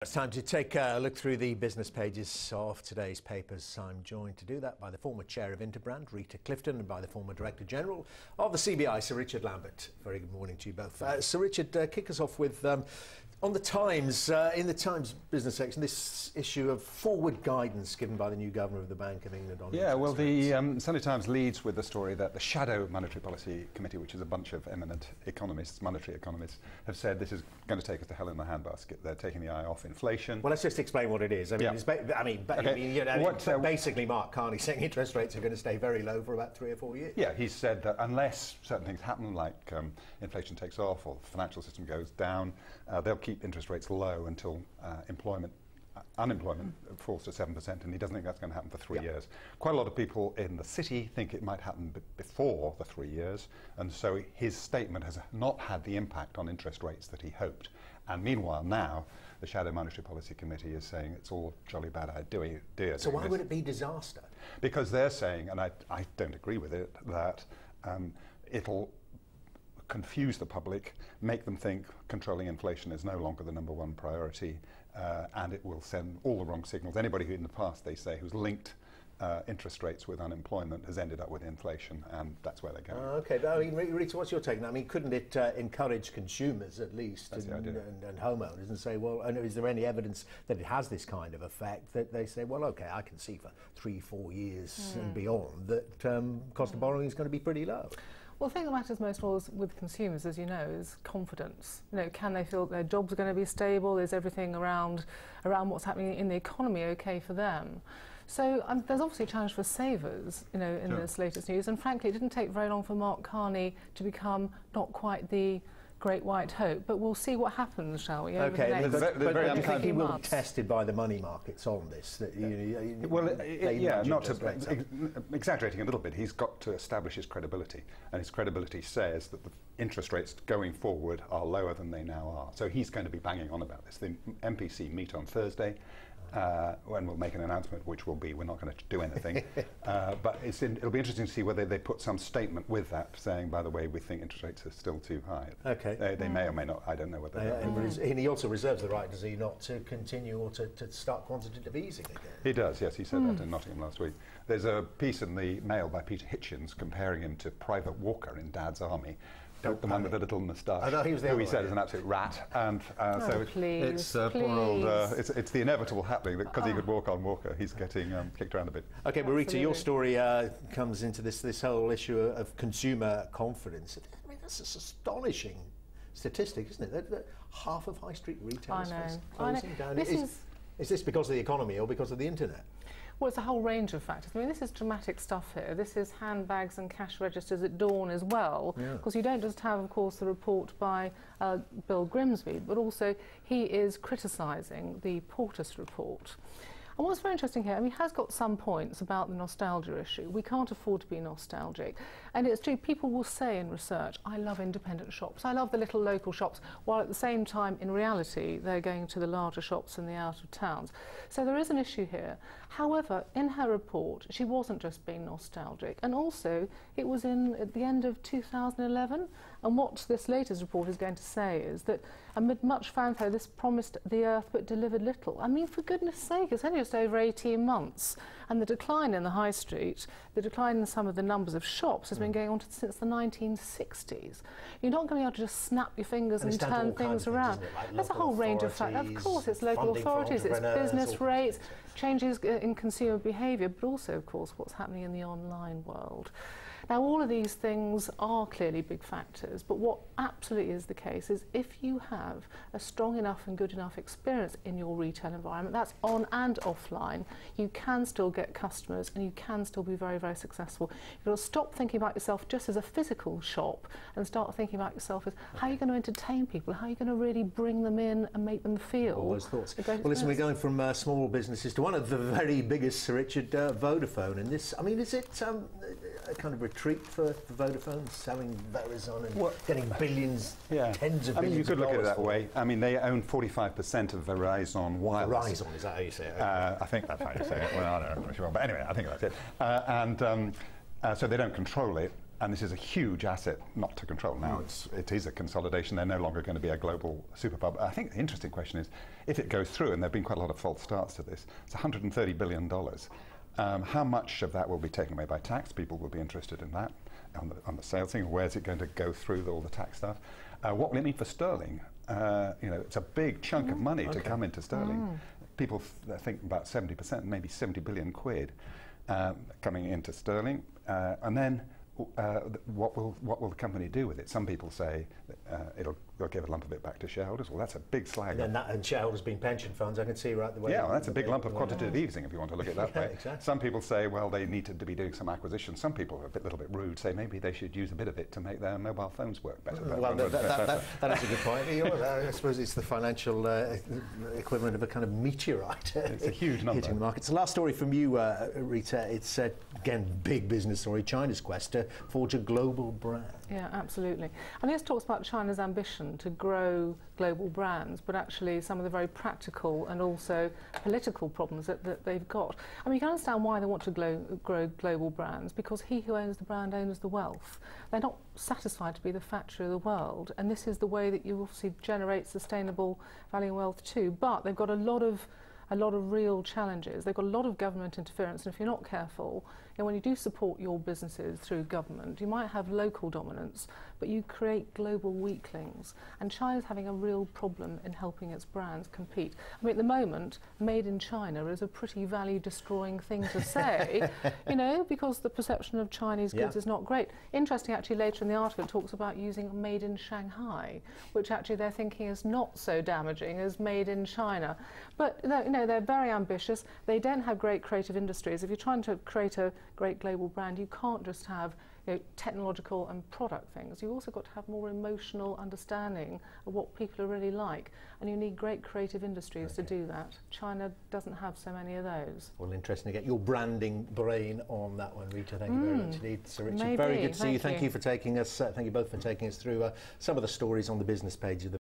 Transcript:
It's time to take a look through the business pages of today's papers. I'm joined to do that by the former chair of Interbrand, Rita Clifton, and by the former Director General of the CBI, Sir Richard Lambert. Very good morning to you both. Sir Richard, kick us off with, on the Times, in the Times business section, this issue of forward guidance given by the new Governor of the Bank of England on Yeah, well, the Sunday Times leads with the story that the Shadow Monetary Policy Committee, which is a bunch of eminent economists, monetary economists, have said this is going to take us to hell in the handbasket. They're taking the eye off inflation. Well, let's just explain what it is. Basically, Mark Carney saying interest rates are going to stay very low for about 3 or 4 years. Yeah, he said that unless certain things happen, like inflation takes off or the financial system goes down, they'll keep interest rates low until unemployment falls to 7%, and he doesn't think that's going to happen for 3 years. Quite a lot of people in the city think it might happen before the 3 years, and so his statement has not had the impact on interest rates that he hoped. And meanwhile, now the Shadow Monetary Policy Committee is saying it's all a jolly bad idea. So why would it be disaster? Because they're saying, and I don't agree with it, that it'll confuse the public, make them think controlling inflation is no longer the #1 priority, and it will send all the wrong signals. Anybody who in the past, they say, who's linked interest rates with unemployment has ended up with inflation, and that's where they're going. Okay, but I mean, Rita, what's your take? I mean, couldn't it encourage consumers at least and homeowners and say, well, and is there any evidence that it has this kind of effect that they say, well, okay, I can see for 3-4 years and beyond that cost of borrowing is going to be pretty low? Well, the thing that matters most with consumers, as you know, is confidence. You know, can they feel their jobs are going to be stable? Is everything around what's happening in the economy okay for them? So there's obviously a challenge for savers, you know, in this latest news. And frankly, it didn't take very long for Mark Carney to become not quite the great white hope, but we'll see what happens, shall we? Over the next but do you think he will be tested by the money markets on this? That Not to exaggerating a little bit, he's got to establish his credibility, and his credibility says that the interest rates going forward are lower than they now are. So he's going to be banging on about this. The MPC meet on Thursday, when we'll make an announcement, which will be we're not going to do anything. But it'll be interesting to see whether they put some statement with that saying, by the way, we think interest rates are still too high. Okay. They may or may not. I don't know what they are. And he also reserves the right, does he not, to continue or to start quantitative easing again? He does, yes. He said that in Nottingham last week. There's a piece in the Mail by Peter Hitchens comparing him to Private Walker in Dad's Army. The one with the little moustache, I know, he was who he said is an absolute rat, and so it's poor old. It's the inevitable happening that because he could walk on Walker, he's getting kicked around a bit. Okay, but Rita, your story comes into this whole issue of consumer confidence. I mean, that's an astonishing statistic, isn't it? That half of high street retailers closing down. Is this because of the economy or because of the internet? Well, it's a whole range of factors. I mean, this is dramatic stuff here. This is handbags and cash registers at dawn as well. Because you don't just have, of course, the report by Bill Grimsby, but also he is criticising the Portus report. And what's very interesting here, I mean, he has got some points about the nostalgia issue. We can't afford to be nostalgic. And it's true, people will say in research, I love independent shops, I love the little local shops, while at the same time, in reality, they're going to the larger shops in the out of towns. So there is an issue here. However, in her report, she wasn't just being nostalgic. And also, it was at the end of 2011. And what this latest report is going to say is that amid much fanfare, this promised the earth but delivered little. I mean, for goodness sake, it's only just over 18 months. And the decline in the high street, the decline in some of the numbers of shops has been going on since the 1960s. You're not going to be able to just snap your fingers and turn things around. There's a whole range of factors. Of course, it's local authorities, it's business rates, changes in consumer behaviour, but also, of course, what's happening in the online world. Now, all of these things are clearly big factors, but what absolutely is the case is if you have a strong enough and good enough experience in your retail environment, that's on and offline, you can still get customers and you can still be very, very successful. You've got to stop thinking about yourself just as a physical shop and start thinking about yourself as how are you going to entertain people, how are you going to really bring them in and make them feel. All those thoughts. Well, listen, we're going from small businesses to one of the very biggest, Sir Richard, Vodafone. And this, I mean, is it a kind of retreat for Vodafone, selling Verizon and getting billions, tens of billions of dollars? I mean, you could look at it that way. I mean, they own 45% of Verizon Wireless. Verizon, is that how you say it? I think that's how you say it. Well, I don't know, but anyway, I think that's it. So they don't control it. And this is a huge asset not to control. Now it is a consolidation. They're no longer going to be a global superpower. I think the interesting question is, if it goes through, and there have been quite a lot of false starts to this, it's $130 billion. How much of that will be taken away by tax? People will be interested in that, on the sales thing. Where's it going to go through all the tax stuff? What will it mean for sterling? It's a big chunk of money to come into sterling. People think about 70%, maybe 70 billion quid coming into sterling. And then what will the company do with it? Some people say they'll give a lump of it back to shareholders. Well, that's a big slag. And shareholders being pension funds, I can see right the way. Yeah, well, that's a big lump of quantitative easing, if you want to look at it that way. Exactly. Some people say, well, they needed to be doing some acquisition. Some people are a little bit rude, say maybe they should use a bit of it to make their mobile phones work better. Well, that is a good point. I suppose it's the financial equivalent of a kind of meteorite. It's a huge number. Hitting the markets. The last story from you, Rita, it's again, big business story, China's quest to forge a global brand. Yeah, absolutely. And this talks about China's ambition to grow global brands, but actually some of the very practical and also political problems that they've got. I mean, you can understand why they want to grow global brands, because he who owns the brand owns the wealth. They're not satisfied to be the factory of the world, and this is the way that you obviously generate sustainable value and wealth too. But they've got a lot of real challenges. They've got a lot of government interference, and if you're not careful, when you do support your businesses through government, you might have local dominance, but you create global weaklings. And China's having a real problem in helping its brands compete. I mean, at the moment, made in China is a pretty value-destroying thing to say, because the perception of Chinese goods is not great. Interesting, actually, later in the article, it talks about using made in Shanghai, which actually they're thinking is not so damaging as made in China. But, they're very ambitious. They don't have great creative industries. If you're trying to create a great global brand, you can't just have technological and product things. You've also got to have more emotional understanding of what people are really like, and you need great creative industries to do that. China doesn't have so many of those. Well, interesting to get your branding brain on that one, Rita. Thank you very much indeed, Sir Richard. Maybe. Very good to see you. Thank you for taking us. Thank you both for taking us through some of the stories on the business page of the